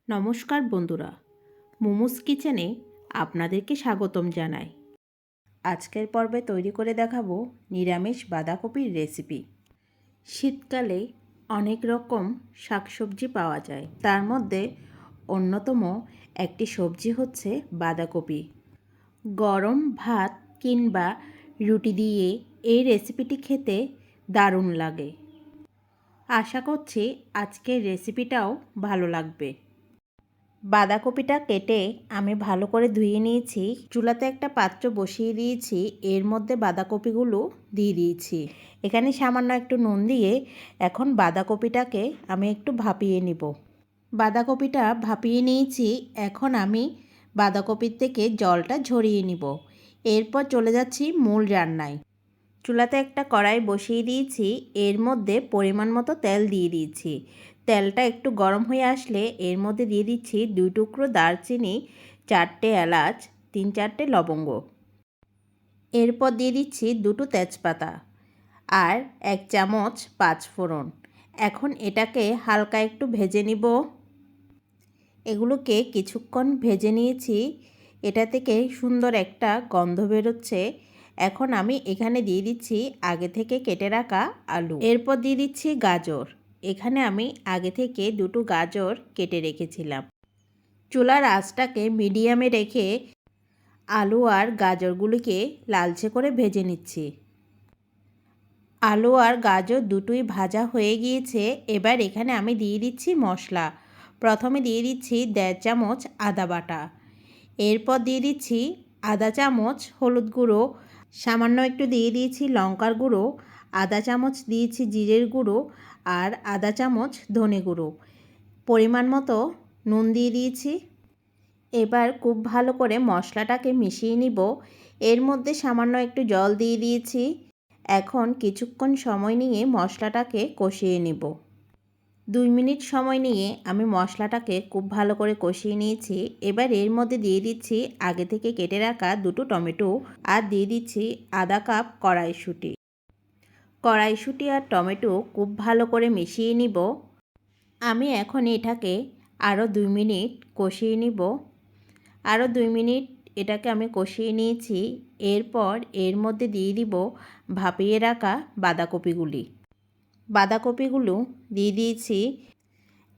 নমস্কার বন্ধুরা, মোমোস কিচেনে আপনাদেরকে স্বাগতম জানাই। আজকের পর্বে তৈরি করে দেখাবো নিরামিষ বাঁধাকপির রেসিপি। শীতকালে অনেক রকম শাকসবজি পাওয়া যায়, তার মধ্যে অন্যতম একটি সবজি হচ্ছে বাঁধাকপি। গরম ভাত কিংবা রুটি দিয়ে এই রেসিপিটি খেতে দারুণ লাগে। আশা করছি আজকের রেসিপিটাও ভালো লাগবে। বাঁধাকপিটা কেটে আমি ভালো করে ধুয়ে নিয়েছি। চুলাতে একটা পাত্র বসিয়ে দিয়েছি, এর মধ্যে বাঁধাকপিগুলো দিয়ে দিয়েছি। এখানে সামান্য একটু নুন দিয়ে এখন বাঁধাকপিটাকে আমি একটু ভাপিয়ে নিব। বাঁধাকপিটা ভাপিয়ে নিয়েছি, এখন আমি বাঁধাকপির থেকে জলটা ঝরিয়ে নিব। এরপর চলে যাচ্ছি মূল রান্নায়। চুলাতে একটা কড়াই বসিয়ে দিয়েছি, এর মধ্যে পরিমাণ মতো তেল দিয়ে দিয়েছি। তেলটা একটু গরম হয়ে আসলে এর মধ্যে দিয়ে দিচ্ছি 2 টুকরো দারচিনি, 4টে এলাচ, 3-4টে লবঙ্গ। এরপর দিয়ে দিচ্ছি 2টো তেজপাতা আর 1 চামচ 5 ফোড়ন। এখন এটাকে হালকা একটু ভেজে নিব। এগুলোকে কিছুক্ষণ ভেজে নিয়েছি, এটা থেকে সুন্দর একটা গন্ধ বেরোচ্ছে। এখন আমি এখানে দিয়ে দিচ্ছি আগে থেকে কেটে রাখা আলু। এরপর দিয়ে দিচ্ছি গাজর। এখানে আমি আগে থেকে 2টো গাজর কেটে রেখেছিলাম। চুলার আঁচটাকে মিডিয়ামে রেখে আলু আর গাজরগুলিকে লালচে করে ভেজে নিচ্ছি। আলু আর গাজর দুটোই ভাজা হয়ে গিয়েছে। এবার এখানে আমি দিয়ে দিচ্ছি মশলা। প্রথমে দিয়ে দিচ্ছি 1.5 চামচ আদা বাটা। এরপর দিয়ে দিচ্ছি আধা চামচ হলুদ গুঁড়ো, সামান্য একটু দিয়ে দিয়েছি লঙ্কার গুঁড়ো, আধা চামচ দিয়েছি জিরের গুঁড়ো আর আধা চামচ ধনে গুঁড়ো। পরিমাণ মতো নুন দিয়ে দিয়েছি। এবার খুব ভালো করে মশলাটাকে মিশিয়ে নিব। এর মধ্যে সামান্য একটু জল দিয়ে দিয়েছি। এখন কিছুক্ষণ সময় নিয়ে মশলাটাকে কষিয়ে নিব। 2 মিনিট সময় নিয়ে আমি মশলাটাকে খুব ভালো করে কষিয়ে নিয়েছি। এবার এর মধ্যে দিয়ে দিচ্ছি আগে থেকে কেটে রাখা 2টো টমেটো আর দিয়ে দিচ্ছি আধা কাপ কড়াইশুঁটি। কড়াইশুঁটি আর টমেটো খুব ভালো করে মিশিয়ে নিব। আমি এখন এটাকে আরও 2 মিনিট কষিয়ে নিব। আরও 2 মিনিট এটাকে আমি কষিয়ে নিয়েছি। এরপর এর মধ্যে দিয়ে দিব ভাপিয়ে রাখা বাঁধাকপিগুলি। বাঁধাকপিগুলো দিয়ে দিয়েছি।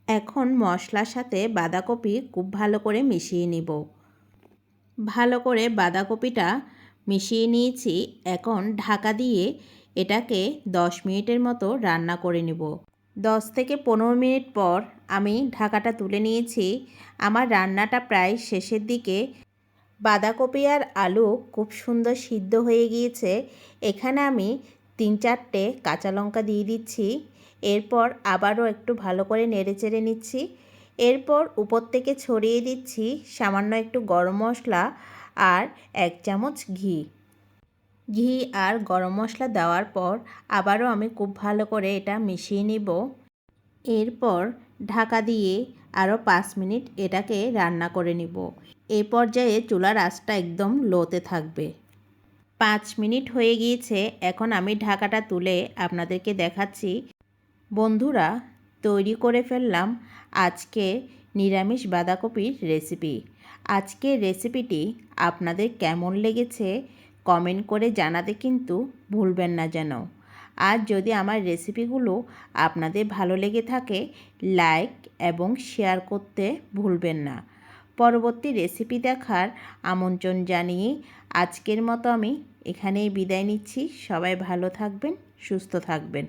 এখন মশলার সাথে বাঁধাকপি খুব ভালো করে মিশিয়ে নিব। ভালো করে বাঁধাকপিটা মিশিয়ে নিয়েছি। এখন ঢাকা দিয়ে এটাকে 10 মিনিটের মতো রান্না করে নেব। 10 থেকে 15 মিনিট পর আমি ঢাকাটা তুলে নিয়েছি। আমার রান্নাটা প্রায় শেষের দিকে। বাঁধাকপি আর আলু খুব সুন্দর সিদ্ধ হয়ে গিয়েছে। এখানে আমি 3-4টে কাঁচা লঙ্কা দিয়ে দিচ্ছি। এরপর আবারও একটু ভালো করে নেড়েচেড়ে নিচ্ছি। এরপর উপর থেকে ছড়িয়ে দিচ্ছি সামান্য একটু গরম মশলা আর 1 চামচ ঘি। ঘি আর গরম মশলা দেওয়ার পর আবারও আমি খুব ভালো করে এটা মিশিয়ে নিব। এরপর ঢাকা দিয়ে আরও 5 মিনিট এটাকে রান্না করে নিব। এই পর্যায়ে চুলার আঁচটা একদম লোতে থাকবে। 5 মিনিট হয়ে গিয়েছে। এখন আমি ঢাকাটা তুলে আপনাদেরকে দেখাচ্ছি। বন্ধুরা, তৈরি করে ফেললাম আজকে নিরামিষ বাঁধাকপির রেসিপি। আজকের রেসিপিটি আপনাদের কেমন লেগেছে কমেন্ট করে জানাতে কিন্তু ভুলবেন না যেন। আর যদি আমার রেসিপিগুলো আপনাদের ভালো লেগে থাকে লাইক এবং শেয়ার করতে ভুলবেন না। পরবর্তী রেসিপি দেখার আমন্ত্রণ জানিয়ে আজকের মতো আমি এখানেই বিদায় নিচ্ছি। সবাই ভালো থাকবেন, সুস্থ থাকবেন।